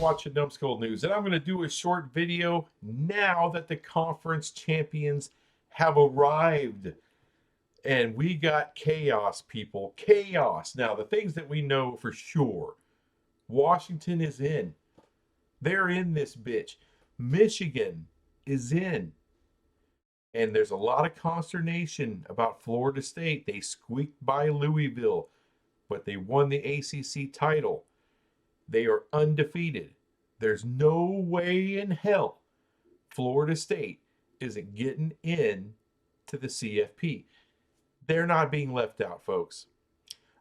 watching Numbskull News, and I'm going to do a short video now that the conference champions have arrived. And we got chaos, people. Chaos. Now, the things that we know for sure. Washington is in. They're in this bitch. Michigan is in. And there's a lot of consternation about Florida State. They squeaked by Louisville, but they won the ACC title. They are undefeated. There's no way in hell Florida State isn't getting in to the CFP. They're not being left out, folks.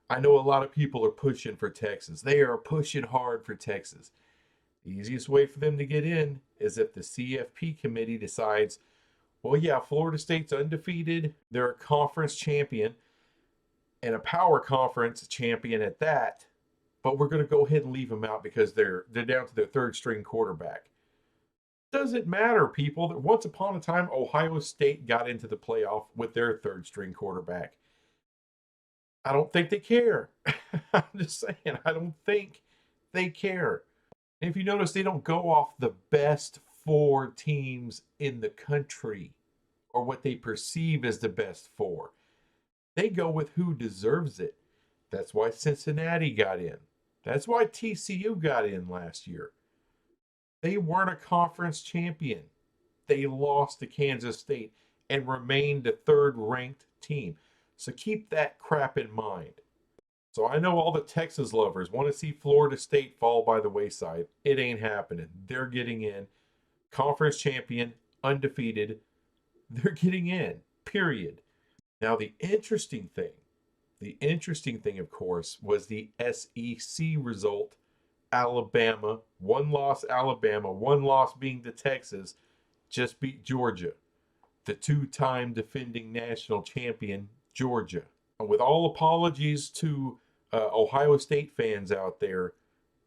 I know a lot of people are pushing for Texas. They are pushing hard for Texas. The easiest way for them to get in is if the CFP committee decides, well, yeah, Florida State's undefeated. They're a conference champion and a power conference champion at that. But we're going to go ahead and leave them out because they're down to their third string quarterback. Doesn't matter, people. Once upon a time, Ohio State got into the playoff with their third string quarterback. I don't think they care. I'm just saying, I don't think they care. And if you notice, they don't go off the best four teams in the country or what they perceive as the best four. They go with who deserves it. That's why Cincinnati got in. That's why TCU got in last year. They weren't a conference champion. They lost to Kansas State and remained a third-ranked team. So keep that crap in mind. So I know all the Texas lovers want to see Florida State fall by the wayside. It ain't happening. They're getting in. Conference champion, undefeated. They're getting in, period. Now the interesting thing, of course, was the SEC result. Alabama, one loss being the Texas, just beat Georgia, the two-time defending national champion, Georgia. With all apologies to Ohio State fans out there,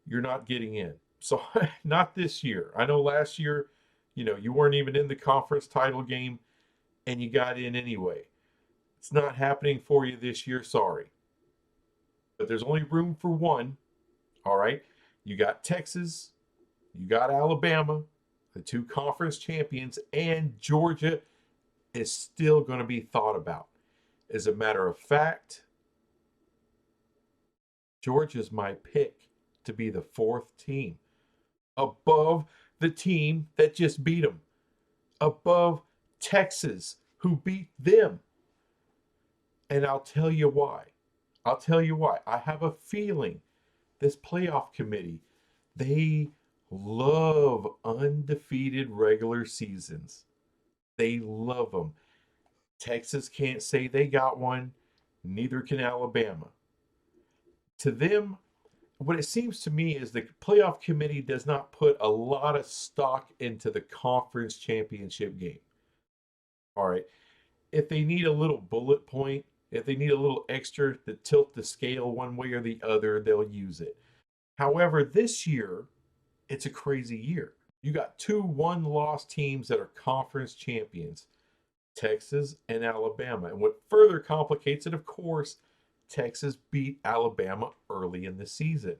you're not getting in. So not this year. I know last year, you weren't even in the conference title game and you got in anyway. It's not happening for you this year, sorry. But there's only room for one, all right? You got Texas, you got Alabama, the two conference champions, and Georgia is still going to be thought about. As a matter of fact, Georgia's my pick to be the fourth team, above the team that just beat them, above Texas, who beat them. And I'll tell you why. I have a feeling this playoff committee, they love undefeated regular seasons. They love them. Texas can't say they got one. Neither can Alabama. To them, what it seems to me is the playoff committee does not put a lot of stock into the conference championship game. All right. If they need a little bullet point, if they need a little extra to tilt the scale one way or the other, they'll use it. However, this year, it's a crazy year. You got two one-loss teams that are conference champions, Texas and Alabama. And what further complicates it, of course, Texas beat Alabama early in the season.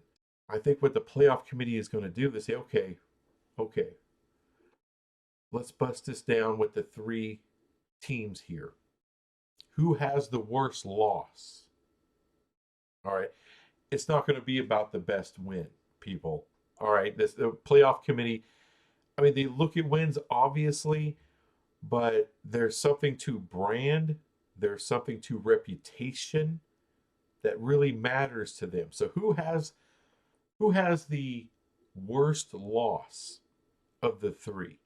I think what the playoff committee is going to do is say, okay, let's bust this down with the three teams here. Who has the worst loss? All right. It's not going to be about the best win, people. All right. The playoff committee, I mean, they look at wins, obviously, but there's something to brand. There's something to reputation that really matters to them. So who has the worst loss of the three?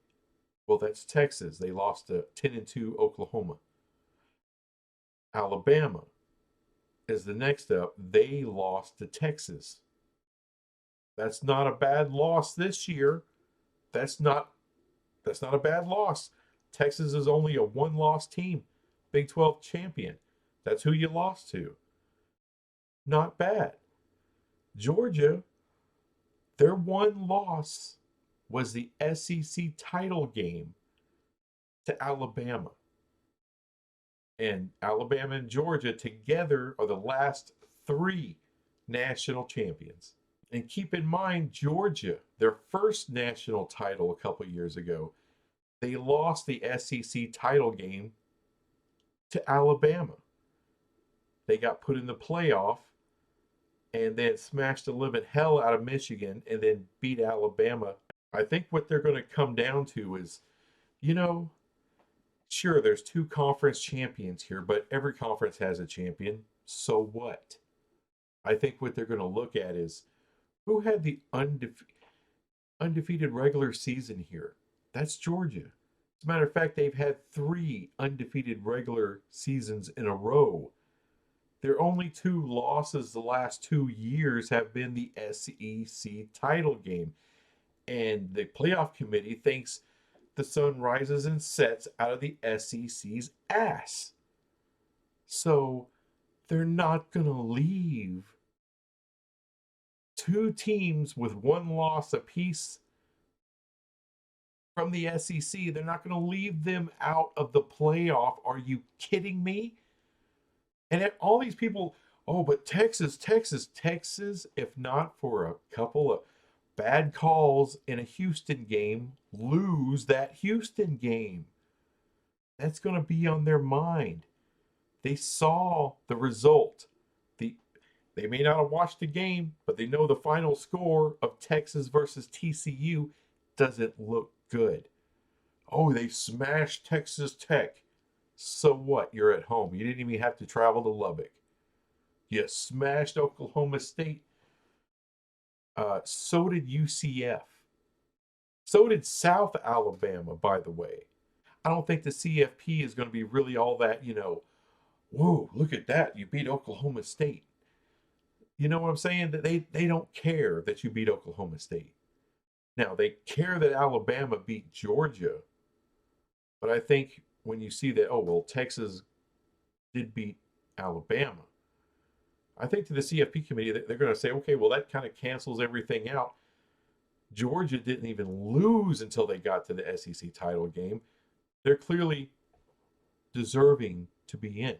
Well, that's Texas. They lost to 10-2 Oklahoma. Alabama is the next up. They lost to Texas. That's not a bad loss this year. That's not a bad loss. Texas is only a one-loss team, Big 12 champion. That's who you lost to. Not bad. Georgia, their one loss was the SEC title game to Alabama. And Alabama and Georgia together are the last three national champions. And keep in mind, Georgia, their first national title a couple years ago, they lost the SEC title game to Alabama. They got put in the playoff and then smashed the living hell out of Michigan and then beat Alabama. I think what they're going to come down to is, you know, sure, there's two conference champions here, but every conference has a champion. So what? I think what they're going to look at is who had the undefeated regular season here. That's Georgia. As a matter of fact, they've had 3 undefeated regular seasons in a row. Their only 2 losses the last 2 years have been the SEC title game. And the playoff committee thinks the sun rises and sets out of the SEC's ass. So they're not going to leave 2 teams with 1 loss apiece from the SEC. They're not going to leave them out of the playoff. Are you kidding me? And all these people, oh, but Texas, if not for a couple of bad calls in a Houston game, lose that Houston game. That's going to be on their mind. They saw the result. They may not have watched the game, but they know the final score of Texas versus TCU doesn't look good. Oh, they smashed Texas Tech. So what? You're at home. You didn't even have to travel to Lubbock. You smashed Oklahoma State. So did UCF. So did South Alabama, by the way. I don't think the CFP is going to be really all that, whoa, look at that. You beat Oklahoma State. You know what I'm saying? That they don't care that you beat Oklahoma State. Now, they care that Alabama beat Georgia. But I think when you see that, oh, well, Texas did beat Alabama, I think to the CFP committee, they're going to say, okay, well, that kind of cancels everything out. Georgia didn't even lose until they got to the SEC title game. They're clearly deserving to be in.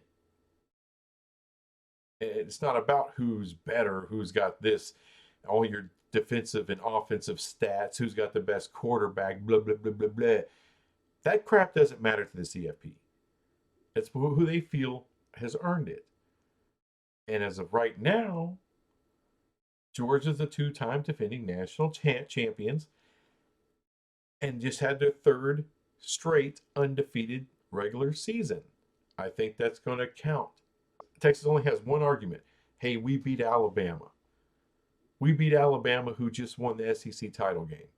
It's not about who's better, who's got this, all your defensive and offensive stats, who's got the best quarterback, blah, blah, blah, blah, blah. That crap doesn't matter to the CFP. It's who they feel has earned it. And as of right now, Georgia's the 2-time defending national champions and just had their 3rd straight undefeated regular season. I think that's going to count. Texas only has one argument. Hey, we beat Alabama. We beat Alabama, who just won the SEC title game.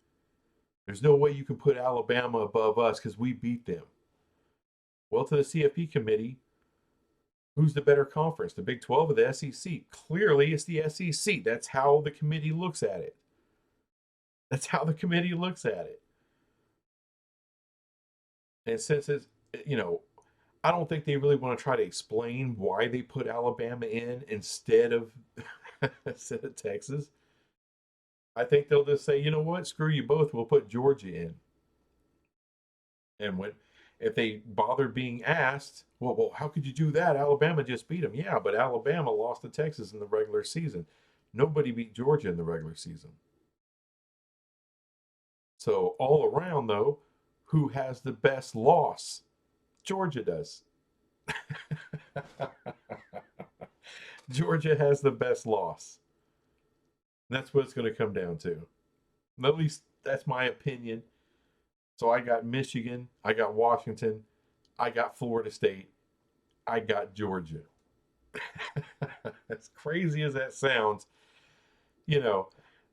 There's no way you can put Alabama above us because we beat them. Well, to the CFP committee, who's the better conference, the Big 12 or the SEC? Clearly, it's the SEC. That's how the committee looks at it. That's how the committee looks at it. And since it's, I don't think they really want to try to explain why they put Alabama in instead of Texas. I think they'll just say, you know what, screw you both, we'll put Georgia in. And if they bother being asked, well, how could you do that? Alabama just beat them. Yeah, but Alabama lost to Texas in the regular season. Nobody beat Georgia in the regular season. So all around, though, who has the best loss? Georgia does. Georgia has the best loss. That's what it's going to come down to. At least that's my opinion. So I got Michigan, I got Washington, I got Florida State, I got Georgia. As crazy as that sounds,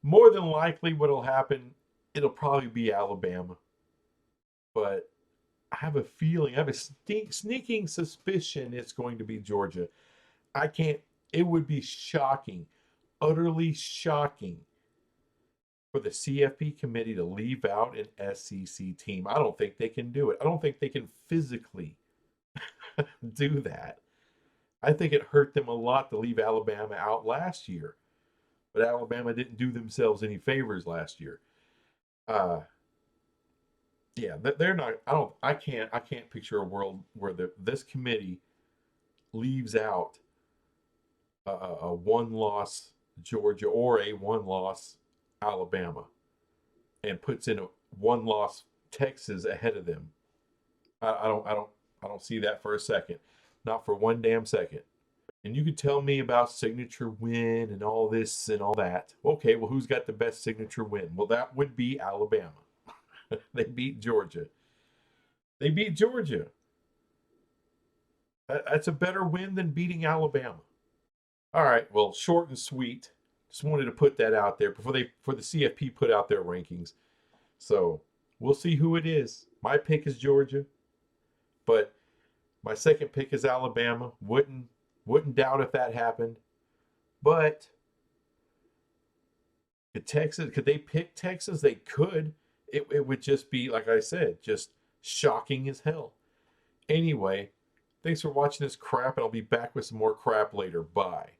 more than likely what'll happen, it'll probably be Alabama. But I have a feeling, I have a sneaking suspicion it's going to be Georgia. It would be shocking, utterly shocking for the CFP committee to leave out an SEC team. I don't think they can do it. I don't think they can physically do that. I think it hurt them a lot to leave Alabama out last year. But Alabama didn't do themselves any favors last year. Yeah, they're not. I can't picture a world where this committee leaves out a one-loss Georgia or a one-loss Alabama and puts in a one-loss Texas ahead of them. I don't see that for a second. Not for one damn second. And you could tell me about signature win and all this and all that. Okay, well, who's got the best signature win? Well, that would be Alabama. They beat Georgia. They beat Georgia. That's a better win than beating Alabama. All right, well, short and sweet. Just wanted to put that out there before the CFP put out their rankings. So we'll see who it is. My pick is Georgia, but my second pick is Alabama. Wouldn't doubt if that happened. But could they pick Texas? They could. It would just be, like I said, just shocking as hell. Anyway, thanks for watching this crap, and I'll be back with some more crap later. Bye.